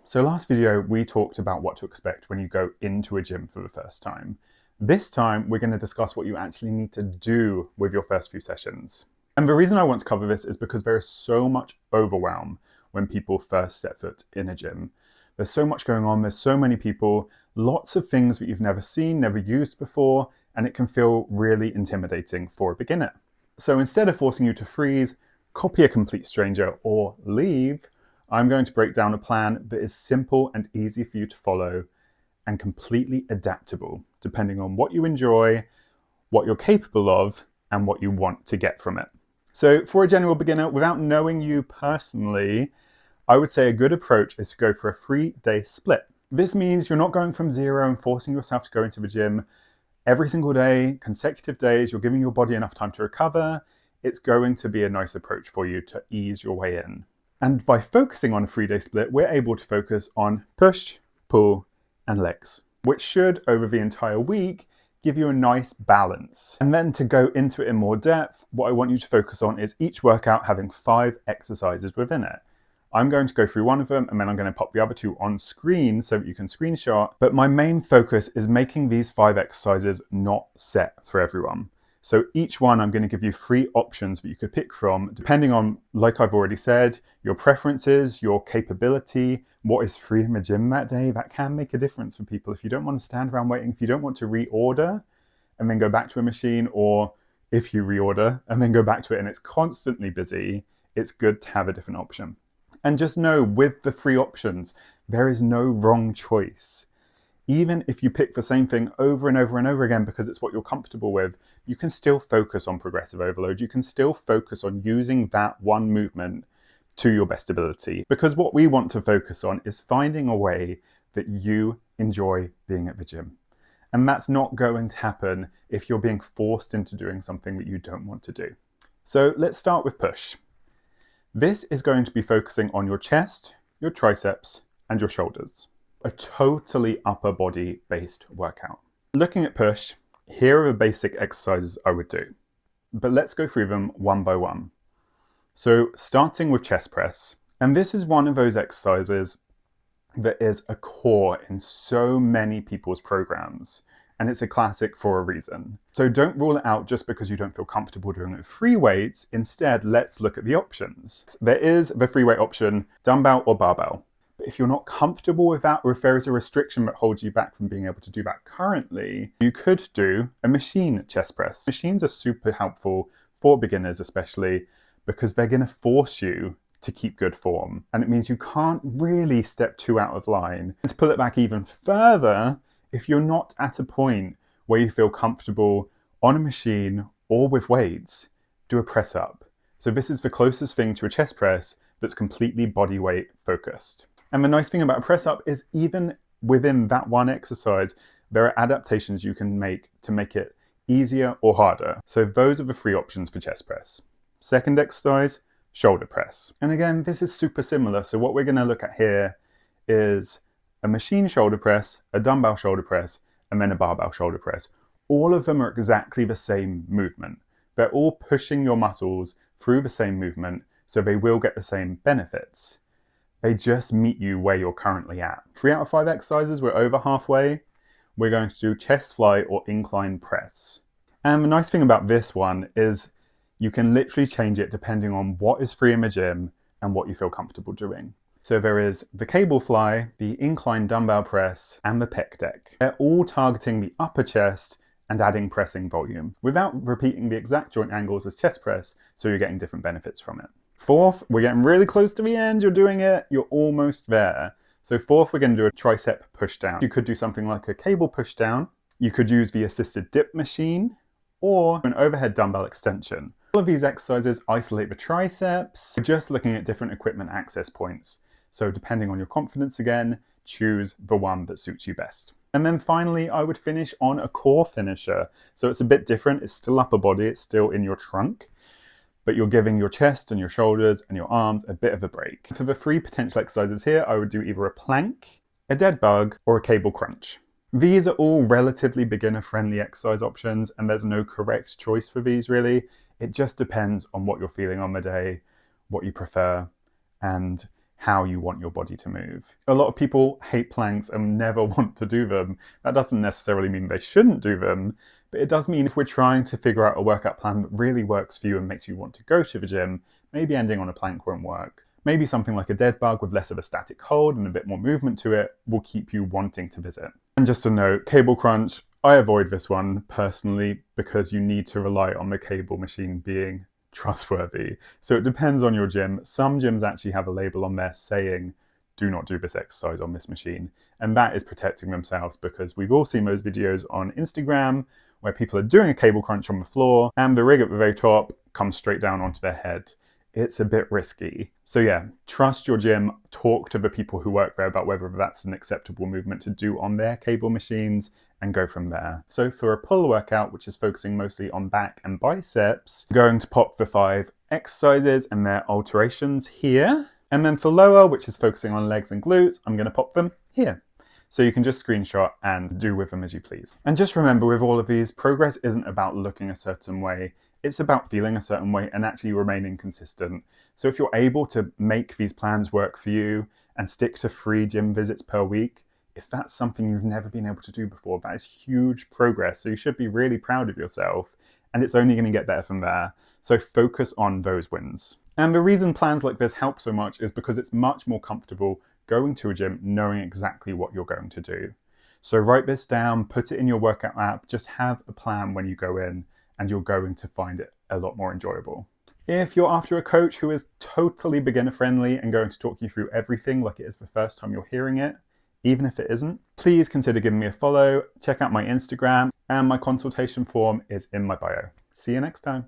So last video, we talked about what to expect when you go into a gym for the first time. This time, we're going to discuss what you actually need to do with your first few sessions. And the reason I want to cover this is because there is so much overwhelm when people first set foot in a gym. There's so much going on, there's so many people, lots of things that you've never seen, never used before, and it can feel really intimidating for a beginner. So instead of forcing you to freeze, copy a complete stranger, or leave, I'm going to break down a plan that is simple and easy for you to follow and completely adaptable, depending on what you enjoy, what you're capable of, and what you want to get from it. So for a general beginner, without knowing you personally, I would say a good approach is to go for a 3-day split. This means you're not going from zero and forcing yourself to go into the gym every single day, consecutive days. You're giving your body enough time to recover. It's going to be a nice approach for you to ease your way in. And by focusing on a 3-day split, we're able to focus on push, pull, and legs, which should, over the entire week, give you a nice balance. And then to go into it in more depth, what I want you to focus on is each workout having 5 exercises within it. I'm going to go through one of them, and then I'm going to pop the other 2 on screen so that you can screenshot. But my main focus is making these 5 exercises not set for everyone. So each one, I'm going to give you 3 options that you could pick from, depending on, like I've already said, your preferences, your capability, what is free in the gym that day. That can make a difference for people. If you don't want to stand around waiting, if you don't want to reorder and then go back to a machine, or if you reorder and then go back to it and it's constantly busy, it's good to have a different option. And just know, with the 3 options, there is no wrong choice. Even if you pick the same thing over and over and over again because it's what you're comfortable with, you can still focus on progressive overload. You can still focus on using that one movement to your best ability. Because what we want to focus on is finding a way that you enjoy being at the gym. And that's not going to happen if you're being forced into doing something that you don't want to do. So let's start with push. This is going to be focusing on your chest, your triceps, and your shoulders. A totally upper body based workout. Looking at push, here are the basic exercises I would do, but let's go through them one by one. So starting with chest press, and this is one of those exercises that is a core in so many people's programs, and it's a classic for a reason. So don't rule it out just because you don't feel comfortable doing it with free weights. Instead, let's look at the options. There is the free weight option, dumbbell or barbell. But if you're not comfortable with that, or if there is a restriction that holds you back from being able to do that currently, you could do a machine chest press. Machines are super helpful for beginners, especially because they're going to force you to keep good form. And it means you can't really step too out of line. And to pull it back even further, if you're not at a point where you feel comfortable on a machine or with weights, do a press up. So this is the closest thing to a chest press that's completely body weight focused. And the nice thing about a press up is even within that one exercise, there are adaptations you can make to make it easier or harder. So those are the 3 options for chest press. Second exercise, shoulder press. And again, this is super similar. So what we're going to look at here is a machine shoulder press, a dumbbell shoulder press, and then a barbell shoulder press. All of them are exactly the same movement. They're all pushing your muscles through the same movement, so they will get the same benefits. They just meet you where you're currently at. 3 out of 5 exercises, we're over halfway. We're going to do chest fly or incline press. And the nice thing about this one is you can literally change it depending on what is free in the gym and what you feel comfortable doing. So there is the cable fly, the incline dumbbell press, and the pec deck. They're all targeting the upper chest and adding pressing volume without repeating the exact joint angles as chest press, so you're getting different benefits from it. 4th, we're getting really close to the end. You're doing it. You're almost there. So 4th, we're going to do a tricep push down. You could do something like a cable push down. You could use the assisted dip machine or an overhead dumbbell extension. All of these exercises isolate the triceps. We're just looking at different equipment access points. So depending on your confidence again, choose the one that suits you best. And then finally, I would finish on a core finisher. So it's a bit different. It's still upper body. It's still in your trunk, but you're giving your chest and your shoulders and your arms a bit of a break. For the 3 potential exercises here, I would do either a plank, a dead bug, or a cable crunch. These are all relatively beginner-friendly exercise options, and there's no correct choice for these really. It just depends on what you're feeling on the day, what you prefer, and how you want your body to move. A lot of people hate planks and never want to do them. That doesn't necessarily mean they shouldn't do them, but it does mean if we're trying to figure out a workout plan that really works for you and makes you want to go to the gym, maybe ending on a plank won't work. Maybe something like a dead bug with less of a static hold and a bit more movement to it will keep you wanting to visit. And just a note, cable crunch, I avoid this one personally because you need to rely on the cable machine being trustworthy. So it depends on your gym. Some gyms actually have a label on there saying, do not do this exercise on this machine. And that is protecting themselves because we've all seen those videos on Instagram where people are doing a cable crunch on the floor and the rig at the very top comes straight down onto their head. It's a bit risky. So yeah, trust your gym, talk to the people who work there about whether that's an acceptable movement to do on their cable machines and go from there. So for a pull workout, which is focusing mostly on back and biceps, I'm going to pop the 5 exercises and their alterations here. And then for lower, which is focusing on legs and glutes, I'm going to pop them here. So you can just screenshot and do with them as you please. And just remember with all of these, progress isn't about looking a certain way. It's about feeling a certain way and actually remaining consistent. So if you're able to make these plans work for you and stick to 3 gym visits per week, if that's something you've never been able to do before, that is huge progress. So you should be really proud of yourself and it's only going to get better from there. So focus on those wins. And the reason plans like this help so much is because it's much more comfortable going to a gym knowing exactly what you're going to do. So write this down, put it in your workout app, just have a plan when you go in and you're going to find it a lot more enjoyable. If you're after a coach who is totally beginner friendly and going to talk you through everything like it is the first time you're hearing it, even if it isn't, please consider giving me a follow, check out my Instagram, and my consultation form is in my bio. See you next time.